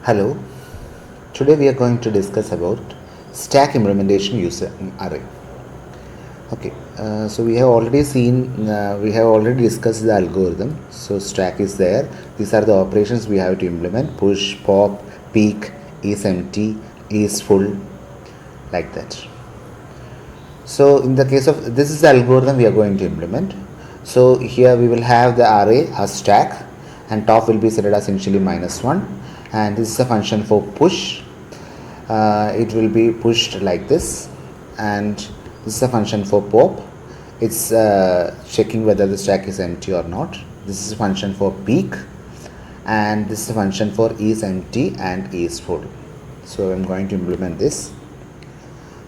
Hello, today we are going to discuss about stack implementation using array. Okay, so we have already discussed the algorithm. So stack is there. These are the operations we have to implement: push, pop, peek, is empty, is full, like that. So in the case of this is the algorithm we are going to implement. So here we will have the array as stack, and top will be set as initially -1, and this is a function for push. It will be pushed like this, and this is a function for pop. It's checking whether the stack is empty or not. This is a function for peek, and this is a function for is empty and is full. So I'm going to implement this.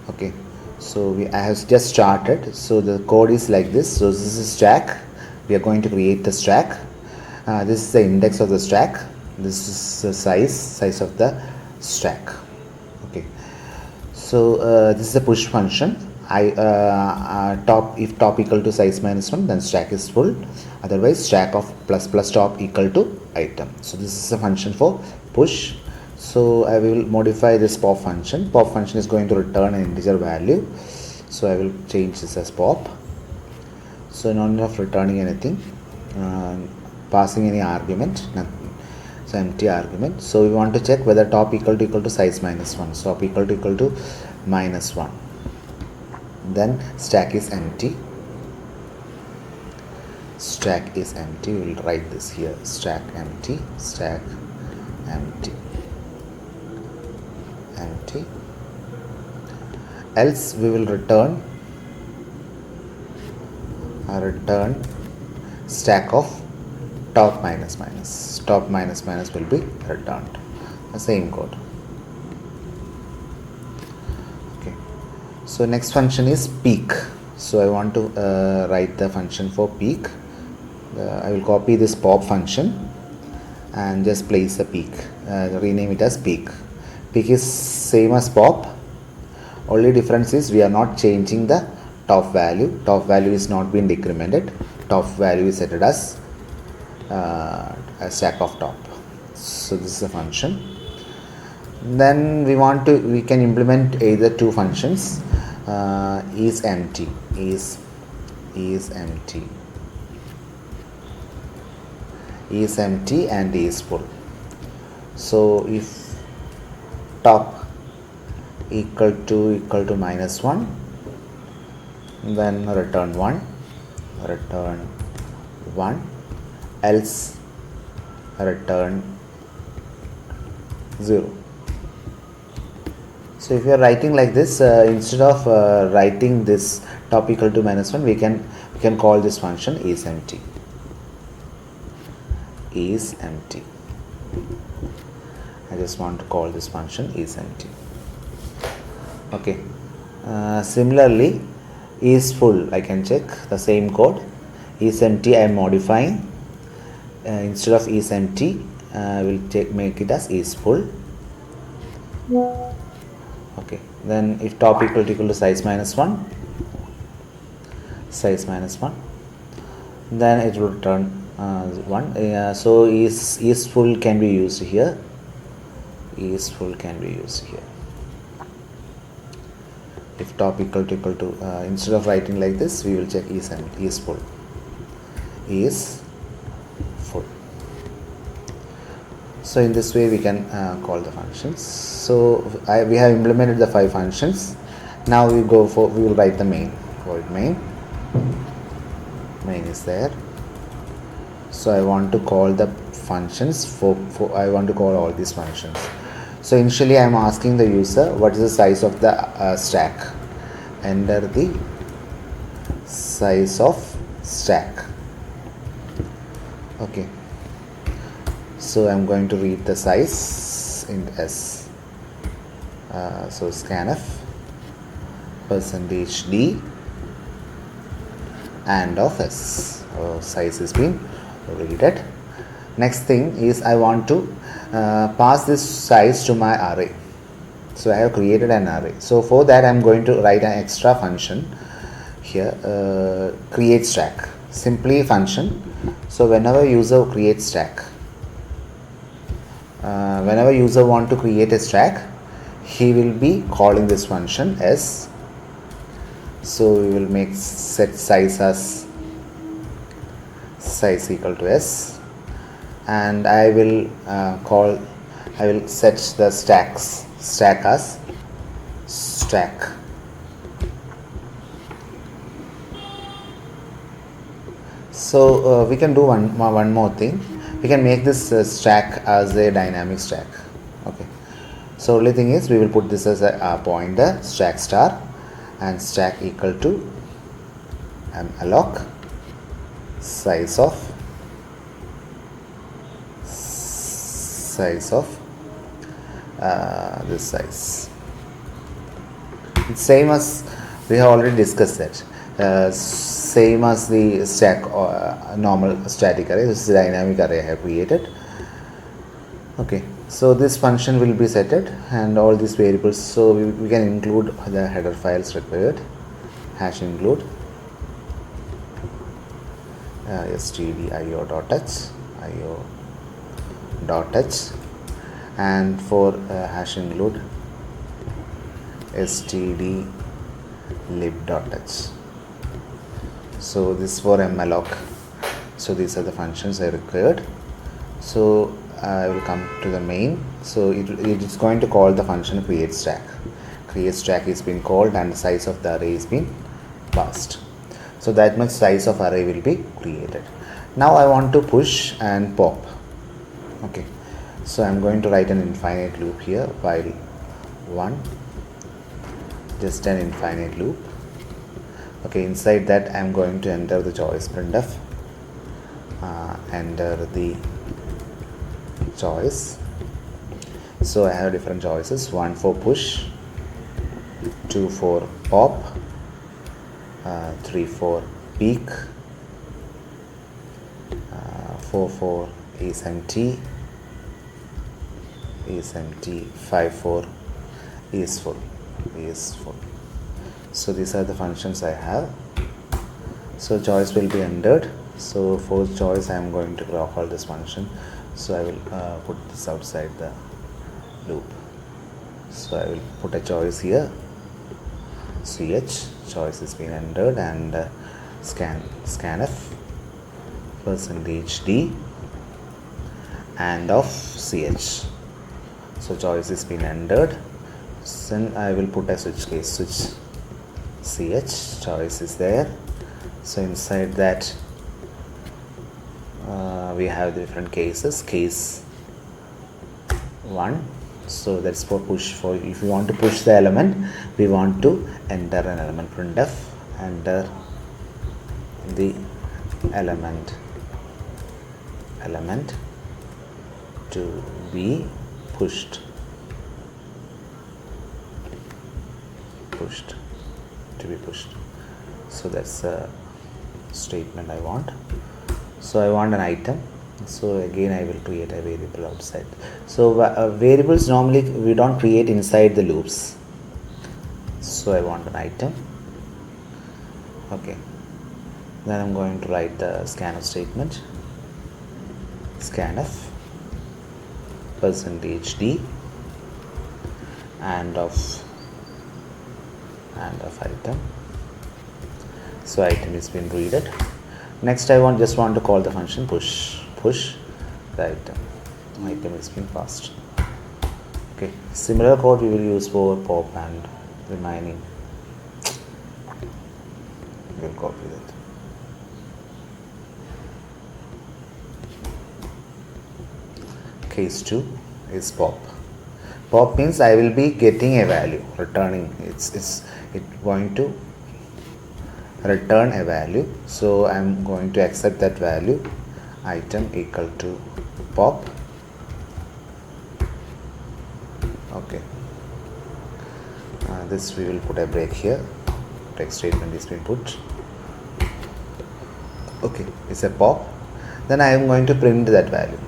Okay, so I have just started. So the code is like this. So this is stack. We are going to create the stack. This is the index of the stack. This is the size of the stack. Okay, so this is a push function. If top equal to size -1, then stack is full. Otherwise, stack of plus top equal to item. So this is a function for push. So I will modify this pop function. Pop function is going to return an integer value. So I will change this as pop. So not of returning anything, passing any argument, nothing. So empty argument. So we want to check whether top equal to size -1. So top equal to -1. Then stack is empty. Stack is empty. We will write this here. Stack empty. Stack empty. Empty. Else we will return stack of top minus. Top minus will be returned. The same code. Okay. So next function is peek. So I want to write the function for peek. I will copy this pop function and just place a peek. Rename it as peek. Peek is same as pop. Only difference is we are not changing the top value. Top value is not being decremented. Top value is set as a stack of top. So this is a function. Then we can implement either two functions. Is empty. Is empty. Is empty and is full. So if top equal to -1, then return 1, else return 0. So if you are writing like this, instead of writing this top equal to -1, we can call this function is empty. Is empty. I just want to call this function is empty. Okay. Similarly, is full. I can check the same code. Is empty. I am modifying. Instead of is empty, I will make it as is full. Okay. Then if top equal to size -1, then it will return 1. So is full can be used here. Is full can be used here. If top equal to instead of writing like this, we will check is empty, is full. Is full. So in this way we can call the functions. So we have implemented the 5 functions. Now we will write the main. Void main. Main is there. So I want to call the functions I want to call all these functions. So initially I am asking the user what is the size of the stack. Enter the size of stack. Okay. So I am going to read the size in S. So scanf %d and of S. Size is being read. Next thing is I want to pass this size to my array. So I have created an array. So for that I am going to write an extra function here, create stack. Simply function. So whenever user creates stack, whenever user want to create a stack, he will be calling this function s. So we will make set size as size equal to s, and I will set the stack as stack. So we can do one more thing. We can make this stack as a dynamic stack. Okay. So only thing is we will put this as a pointer stack star, and stack equal to malloc size of this size. It's same as we have already discussed that. Same as the stack normal static array. This is a dynamic array I have created. Okay, so this function will be setted and all these variables. So we can include the header files required. Hash include std io.h and for hash include std lib.h. So this for malloc. So these are the functions I required. So I will come to the main. So it is going to call the function create stack. Create stack is been called and the size of the array is been passed. So that much size of array will be created. Now I want to push and pop. Okay, so I'm going to write an infinite loop here, while 1, just an infinite loop. Okay, inside that I'm going to enter the choice printf, enter the choice. So I have different choices, 1 for push, 2 for pop, 3 for peek, 4 for is empty, 5 for is full. So these are the functions I have. So choice will be entered. So for choice I am going to call this function. So I will put this outside the loop. So I will put a choice here, ch, choice has been entered, and scanf %d and of ch. So choice has been entered. Then I will put a switch case, switch ch, choice is there. So inside that we have different cases. Case 1, so that's for push. For if you want to push the element, we want to enter an element, printf enter the element to be pushed So that's a statement I want. So I want an item. So again I will create a variable outside. So variables normally we don't create inside the loops. So I want an item. Okay, then I'm going to write the scanf statement, scanf %d and of item. So item is been readed. Next I just want to call the function push the item is been passed. Okay, similar code we will use for pop and remaining. We will copy that. Case 2 is pop. Pop means I will be getting a value, returning. It's going to return a value. So I'm going to accept that value, item equal to pop. Okay, this we will put a break here. Text statement is been put. Okay, it's a pop. Then I am going to print that value.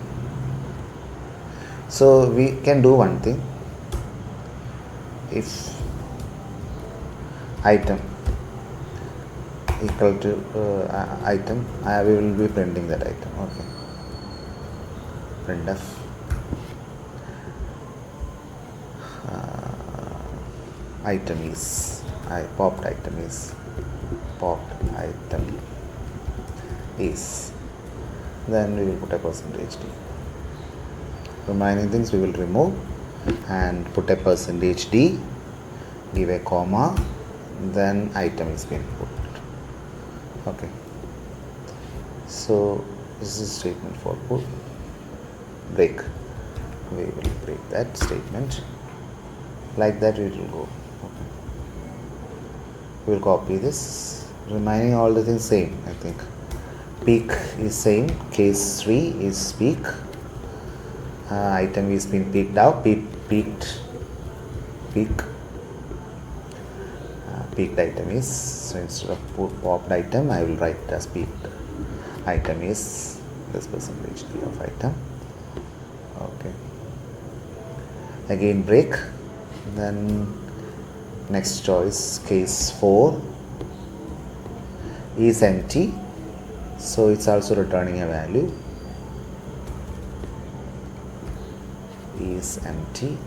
So we can do one thing. If item equal to item, we will be printing that item. Okay, printf item is popped item is then we will put a percentage d. Remaining things we will remove and put a percentage d, give a comma, then item is being put. Okay, so this is statement for put break. We will break that statement. Like that it will go. Okay. We will copy this. Remaining all the things same, I think. Peak is same. Case 3 is peak. Item is being peaked out. Peaked item is, so instead of popped item I will write as peaked item is this percentage d of item. Okay, again break. Then next choice, case 4 is empty, so it's also returning a value is empty.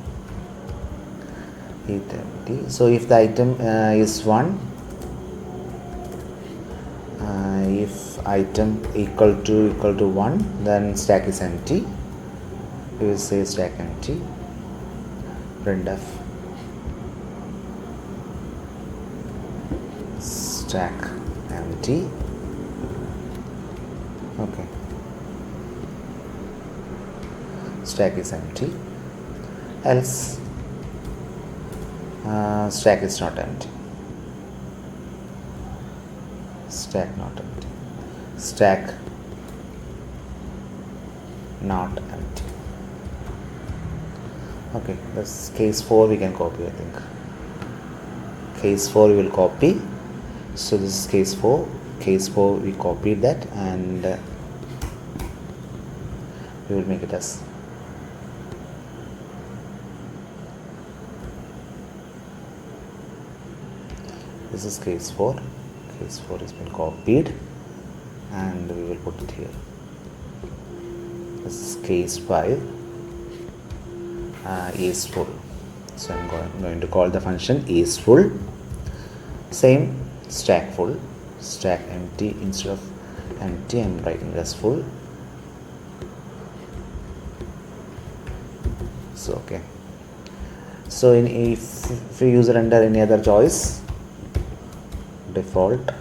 So if the item is 1, if item equal to 1, then stack is empty. We will say stack empty. Printf stack empty. Okay, stack is empty. Else stack is not empty. Stack not empty. Stack not empty. Okay, that's case 4 we can copy, I think. Case 4 we will copy. So this is case 4. Case 4 we copied that and we will make it as this is case 4. Case 4 has been copied and we will put it here. This is case 5 is full. So I'm going to call the function is full. Same, stack full. Stack empty, instead of empty I'm writing as full. So okay. So if you user enter any other choice, default,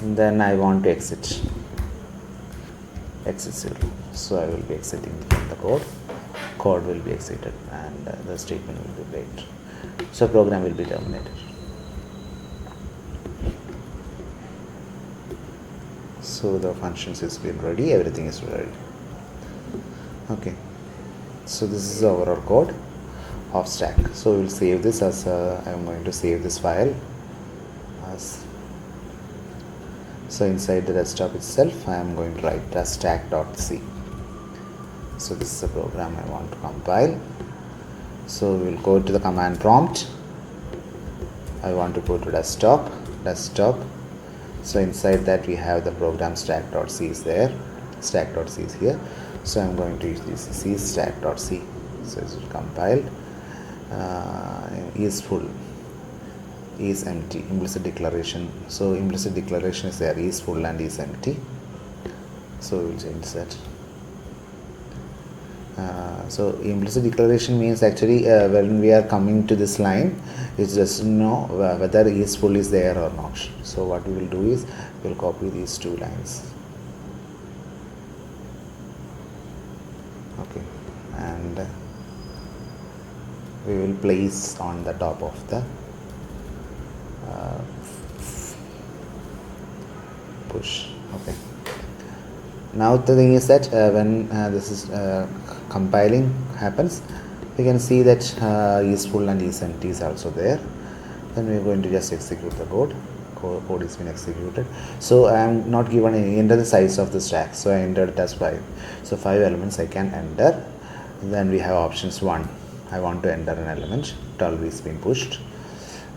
then I want to exit 0, so I will be exiting from the code will be exited and the statement will be break. So program will be terminated. So the functions is been ready, everything is ready. Okay, so this is the overall code of stack. So we will save this as I am going to save this file as, so inside the desktop itself I am going to write as stack.c. So this is the program I want to compile. So we will go to the command prompt. I want to go to desktop. So inside that we have the program stack.c is there. Stack.c is here. So I'm going to use this c stack.c. So it will compile. Is full, is empty, implicit declaration. So implicit declaration is there, is full and is empty. So we will change that. So implicit declaration means actually when we are coming to this line, it just know whether is full is there or not. So what we will do is we will copy these two lines. Okay, and we will place on the top of the push. Okay, now the thing is that when this is compiling happens, we can see that is full and is empty is also there. Then we are going to just execute the code is been executed. So I am not given any, enter the size of the stack, so I entered it as 5. So 5 elements I can enter. Then we have options. 1, I want to enter an element, 12 is being pushed.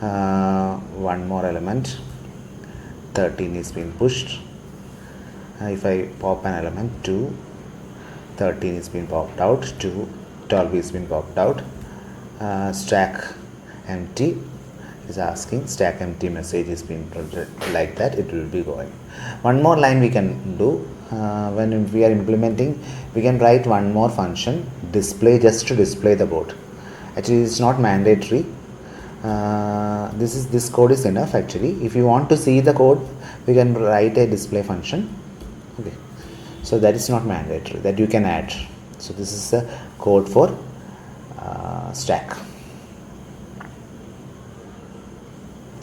One more element, 13 is being pushed. If I pop an element, 2, 13 is being popped out, 2, 12 is being popped out. Stack empty is asking stack empty message is being printed, like that it will be going. One more line we can do when we are implementing, we can write one more function, display, just to display the board. Actually it's not mandatory. This code is enough. Actually if you want to see the code, we can write a display function. Okay, so that is not mandatory, that you can add. So this is the code for stack.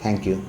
Thank you.